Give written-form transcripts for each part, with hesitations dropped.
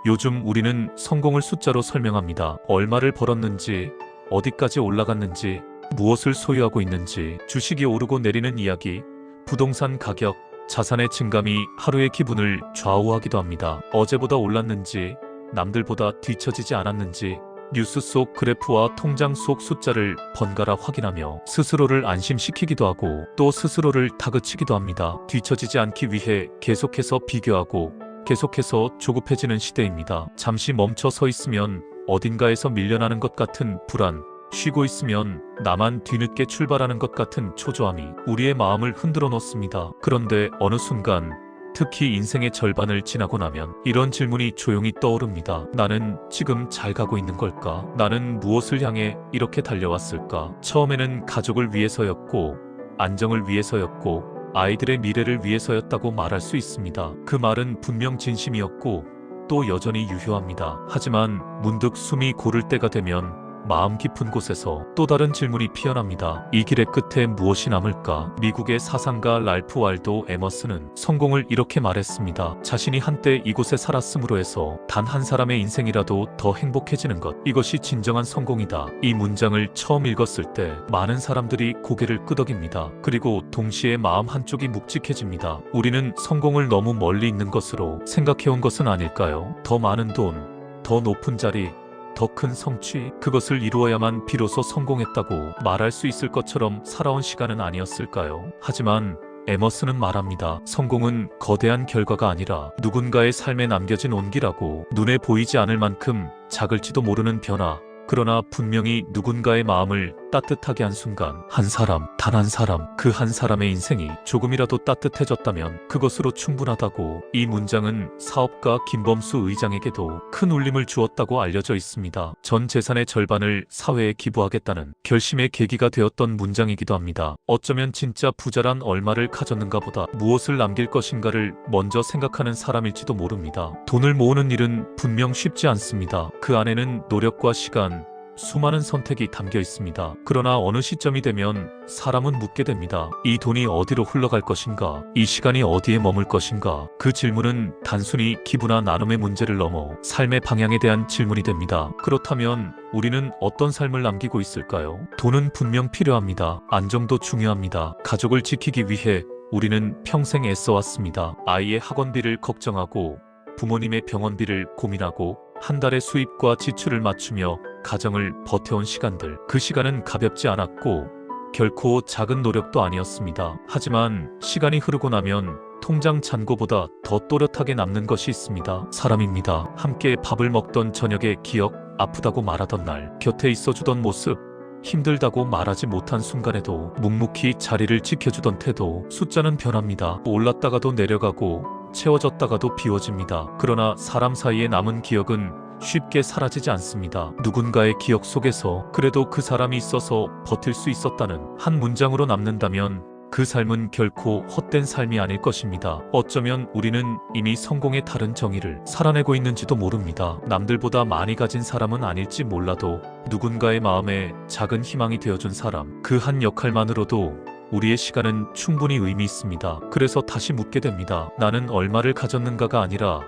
요즘 우리는 성공을 숫자로 설명합니다. 얼마를 벌었는지, 어디까지 올라갔는지, 무엇을 소유하고 있는지, 주식이 오르고 내리는 이야기, 부동산 가격, 자산의 증감이 하루의 기분을 좌우하기도 합니다. 어제보다 올랐는지, 남들보다 뒤처지지 않았는지, 뉴스 속 그래프와 통장 속 숫자를 번갈아 확인하며 스스로를 안심시키기도 하고 또 스스로를 다그치기도 합니다. 뒤처지지 않기 위해 계속해서 비교하고 계속해서 조급해지는 시대입니다. 잠시 멈춰 서 있으면 어딘가에서 밀려나는 것 같은 불안, 쉬고 있으면 나만 뒤늦게 출발하는 것 같은 초조함이 우리의 마음을 흔들어 놓습니다. 그런데 어느 순간, 특히 인생의 절반을 지나고 나면 이런 질문이 조용히 떠오릅니다. 나는 지금 잘 가고 있는 걸까? 나는 무엇을 향해 이렇게 달려왔을까? 처음에는 가족을 위해서였고, 안정을 위해서였고, 아이들의 미래를 위해서였다고 말할 수 있습니다. 그 말은 분명 진심이었고 또 여전히 유효합니다. 하지만 문득 숨이 고를 때가 되면 마음 깊은 곳에서 또 다른 질문이 피어납니다. 이 길의 끝에 무엇이 남을까? 미국의 사상가 랄프 wal도 에머슨은 성공을 이렇게 말했습니다. 자신이 한때 이곳에 살았으므로 해서 단 한 사람의 인생이라도 더 행복해지는 것, 이것이 진정한 성공이다. 이 문장을 처음 읽었을 때 많은 사람들이 고개를 끄덕입니다. 그리고 동시에 마음 한쪽이 묵직해집니다. 우리는 성공을 너무 멀리 있는 것으로 생각해온 것은 아닐까요? 더 많은 돈, 더 높은 자리, 더 큰 성취, 그것을 이루어야만 비로소 성공했다고 말할 수 있을 것처럼 살아온 시간은 아니었을까요? 하지만 에머슨은 말합니다. 성공은 거대한 결과가 아니라 누군가의 삶에 남겨진 온기라고. 눈에 보이지 않을 만큼 작을지도 모르는 변화, 그러나 분명히 누군가의 마음을 따뜻하게 한 순간, 한 사람, 단 한 사람, 그 한 사람의 인생이 조금이라도 따뜻해졌다면 그것으로 충분하다고. 이 문장은 사업가 김범수 의장에게도 큰 울림을 주었다고 알려져 있습니다. 전 재산의 절반을 사회에 기부하겠다는 결심의 계기가 되었던 문장이기도 합니다. 어쩌면 진짜 부자란 얼마를 가졌는가 보다 무엇을 남길 것인가를 먼저 생각하는 사람일지도 모릅니다. 돈을 모으는 일은 분명 쉽지 않습니다. 그 안에는 노력과 시간, 수많은 선택이 담겨 있습니다. 그러나 어느 시점이 되면 사람은 묻게 됩니다. 이 돈이 어디로 흘러갈 것인가? 이 시간이 어디에 머물 것인가? 그 질문은 단순히 기부나 나눔의 문제를 넘어 삶의 방향에 대한 질문이 됩니다. 그렇다면 우리는 어떤 삶을 남기고 있을까요? 돈은 분명 필요합니다. 안정도 중요합니다. 가족을 지키기 위해 우리는 평생 애써왔습니다. 아이의 학원비를 걱정하고 부모님의 병원비를 고민하고 한 달의 수입과 지출을 맞추며 가정을 버텨온 시간들, 그 시간은 가볍지 않았고 결코 작은 노력도 아니었습니다. 하지만 시간이 흐르고 나면 통장 잔고보다 더 또렷하게 남는 것이 있습니다. 사람입니다. 함께 밥을 먹던 저녁의 기억, 아프다고 말하던 날, 곁에 있어주던 모습, 힘들다고 말하지 못한 순간에도 묵묵히 자리를 지켜주던 태도. 숫자는 변합니다. 올랐다가도 내려가고 채워졌다가도 비워집니다. 그러나 사람 사이에 남은 기억은 쉽게 사라지지 않습니다. 누군가의 기억 속에서 그래도 그 사람이 있어서 버틸 수 있었다는 한 문장으로 남는다면 그 삶은 결코 헛된 삶이 아닐 것입니다. 어쩌면 우리는 이미 성공의 다른 정의를 살아내고 있는지도 모릅니다. 남들보다 많이 가진 사람은 아닐지 몰라도 누군가의 마음에 작은 희망이 되어준 사람, 그 한 역할만으로도 우리의 시간은 충분히 의미 있습니다. 그래서 다시 묻게 됩니다. 나는 얼마를 가졌는가가 아니라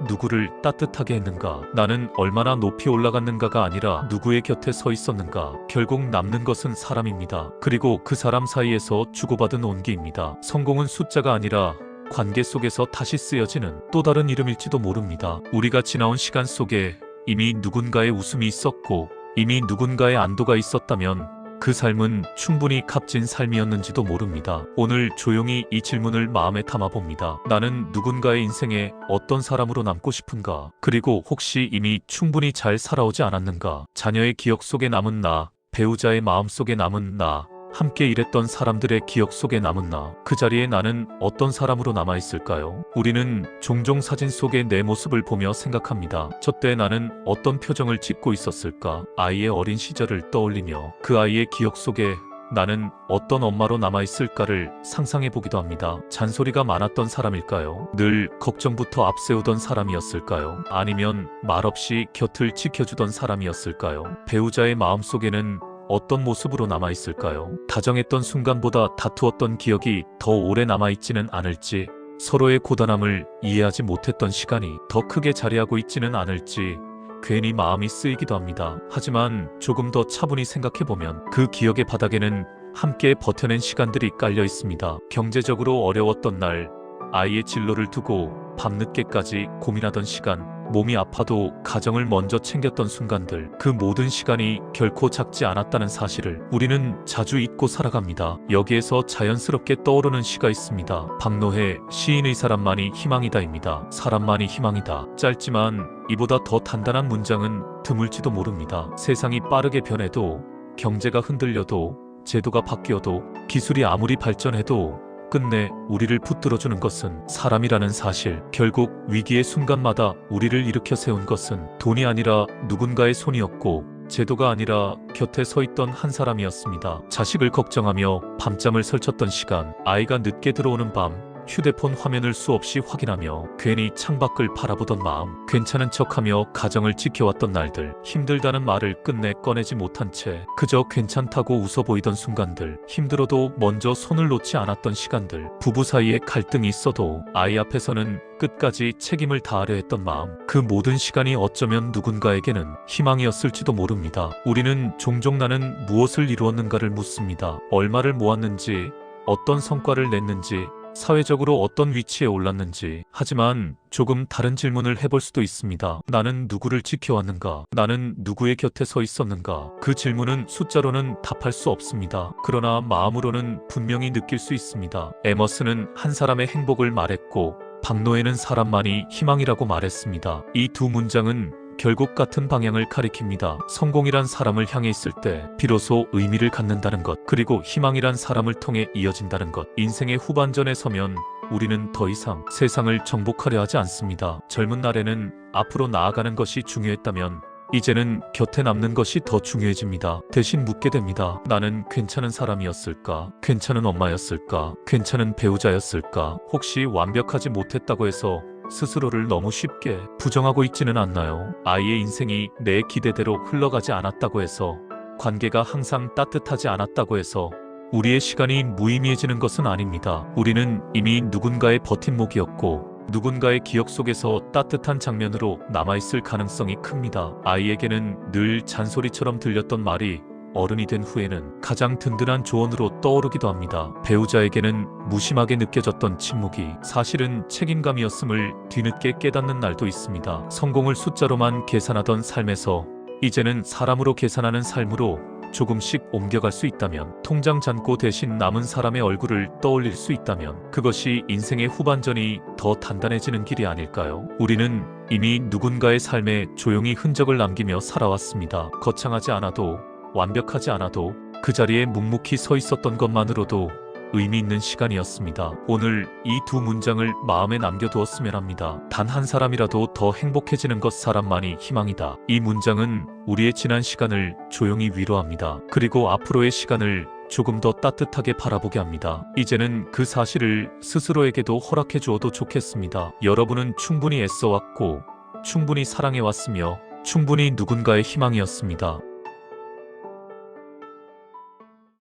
누구를 따뜻하게 했는가? 나는 얼마나 높이 올라갔는가가 아니라 누구의 곁에 서 있었는가? 결국 남는 것은 사람입니다. 그리고 그 사람 사이에서 주고받은 온기입니다. 성공은 숫자가 아니라 관계 속에서 다시 쓰여지는 또 다른 이름일지도 모릅니다. 우리가 지나온 시간 속에 이미 누군가의 웃음이 있었고 이미 누군가의 안도가 있었다면 그 삶은 충분히 값진 삶이었는지도 모릅니다. 오늘 조용히 이 질문을 마음에 담아봅니다. 나는 누군가의 인생에 어떤 사람으로 남고 싶은가? 그리고 혹시 이미 충분히 잘 살아오지 않았는가? 자녀의 기억 속에 남은 나, 배우자의 마음 속에 남은 나, 함께 일했던 사람들의 기억 속에 남은 나, 그 자리에 나는 어떤 사람으로 남아있을까요? 우리는 종종 사진 속의 내 모습을 보며 생각합니다. 저때 나는 어떤 표정을 짓고 있었을까? 아이의 어린 시절을 떠올리며 그 아이의 기억 속에 나는 어떤 엄마로 남아있을까를 상상해보기도 합니다. 잔소리가 많았던 사람일까요? 늘 걱정부터 앞세우던 사람이었을까요? 아니면 말없이 곁을 지켜주던 사람이었을까요? 배우자의 마음속에는 어떤 모습으로 남아있을까요? 다정했던 순간보다 다투었던 기억이 더 오래 남아있지는 않을지, 서로의 고단함을 이해하지 못했던 시간이 더 크게 자리하고 있지는 않을지 괜히 마음이 쓰이기도 합니다. 하지만 조금 더 차분히 생각해보면 그 기억의 바닥에는 함께 버텨낸 시간들이 깔려 있습니다. 경제적으로 어려웠던 날, 아이의 진로를 두고 밤늦게까지 고민하던 시간, 몸이 아파도 가정을 먼저 챙겼던 순간들, 그 모든 시간이 결코 작지 않았다는 사실을 우리는 자주 잊고 살아갑니다. 여기에서 자연스럽게 떠오르는 시가 있습니다. 박노해 시인의 사람만이 희망이다입니다. 사람만이 희망이다. 짧지만 이보다 더 단단한 문장은 드물지도 모릅니다. 세상이 빠르게 변해도, 경제가 흔들려도, 제도가 바뀌어도, 기술이 아무리 발전해도 끝내 우리를 붙들어주는 것은 사람이라는 사실. 결국 위기의 순간마다 우리를 일으켜 세운 것은 돈이 아니라 누군가의 손이었고, 제도가 아니라 곁에 서 있던 한 사람이었습니다. 자식을 걱정하며 밤잠을 설쳤던 시간, 아이가 늦게 들어오는 밤, 휴대폰 화면을 수없이 확인하며 괜히 창밖을 바라보던 마음, 괜찮은 척하며 가정을 지켜왔던 날들, 힘들다는 말을 끝내 꺼내지 못한 채 그저 괜찮다고 웃어 보이던 순간들, 힘들어도 먼저 손을 놓지 않았던 시간들, 부부 사이에 갈등이 있어도 아이 앞에서는 끝까지 책임을 다하려 했던 마음, 그 모든 시간이 어쩌면 누군가에게는 희망이었을지도 모릅니다. 우리는 종종 나는 무엇을 이루었는가를 묻습니다. 얼마를 모았는지, 어떤 성과를 냈는지, 사회적으로 어떤 위치에 올랐는지. 하지만 조금 다른 질문을 해볼 수도 있습니다. 나는 누구를 지켜왔는가? 나는 누구의 곁에 서 있었는가? 그 질문은 숫자로는 답할 수 없습니다. 그러나 마음으로는 분명히 느낄 수 있습니다. 에머슨은 한 사람의 행복을 말했고, 박노해는 사람만이 희망이라고 말했습니다. 이 두 문장은 결국 같은 방향을 가리킵니다. 성공이란 사람을 향해 있을 때 비로소 의미를 갖는다는 것, 그리고 희망이란 사람을 통해 이어진다는 것. 인생의 후반전에 서면 우리는 더 이상 세상을 정복하려 하지 않습니다. 젊은 날에는 앞으로 나아가는 것이 중요했다면 이제는 곁에 남는 것이 더 중요해집니다. 대신 묻게 됩니다. 나는 괜찮은 사람이었을까? 괜찮은 엄마였을까? 괜찮은 배우자였을까? 혹시 완벽하지 못했다고 해서 스스로를 너무 쉽게 부정하고 있지는 않나요? 아이의 인생이 내 기대대로 흘러가지 않았다고 해서, 관계가 항상 따뜻하지 않았다고 해서 우리의 시간이 무의미해지는 것은 아닙니다. 우리는 이미 누군가의 버팀목이었고, 누군가의 기억 속에서 따뜻한 장면으로 남아있을 가능성이 큽니다. 아이에게는 늘 잔소리처럼 들렸던 말이 어른이 된 후에는 가장 든든한 조언으로 떠오르기도 합니다. 배우자에게는 무심하게 느껴졌던 침묵이 사실은 책임감이었음을 뒤늦게 깨닫는 날도 있습니다. 성공을 숫자로만 계산하던 삶에서 이제는 사람으로 계산하는 삶으로 조금씩 옮겨갈 수 있다면, 통장 잔고 대신 남은 사람의 얼굴을 떠올릴 수 있다면 그것이 인생의 후반전이 더 단단해지는 길이 아닐까요? 우리는 이미 누군가의 삶에 조용히 흔적을 남기며 살아왔습니다. 거창하지 않아도, 완벽하지 않아도 그 자리에 묵묵히 서 있었던 것만으로도 의미 있는 시간이었습니다. 오늘 이 두 문장을 마음에 남겨두었으면 합니다. 단 한 사람이라도 더 행복해지는 것, 사람만이 희망이다. 이 문장은 우리의 지난 시간을 조용히 위로합니다. 그리고 앞으로의 시간을 조금 더 따뜻하게 바라보게 합니다. 이제는 그 사실을 스스로에게도 허락해 주어도 좋겠습니다. 여러분은 충분히 애써왔고, 충분히 사랑해왔으며, 충분히 누군가의 희망이었습니다.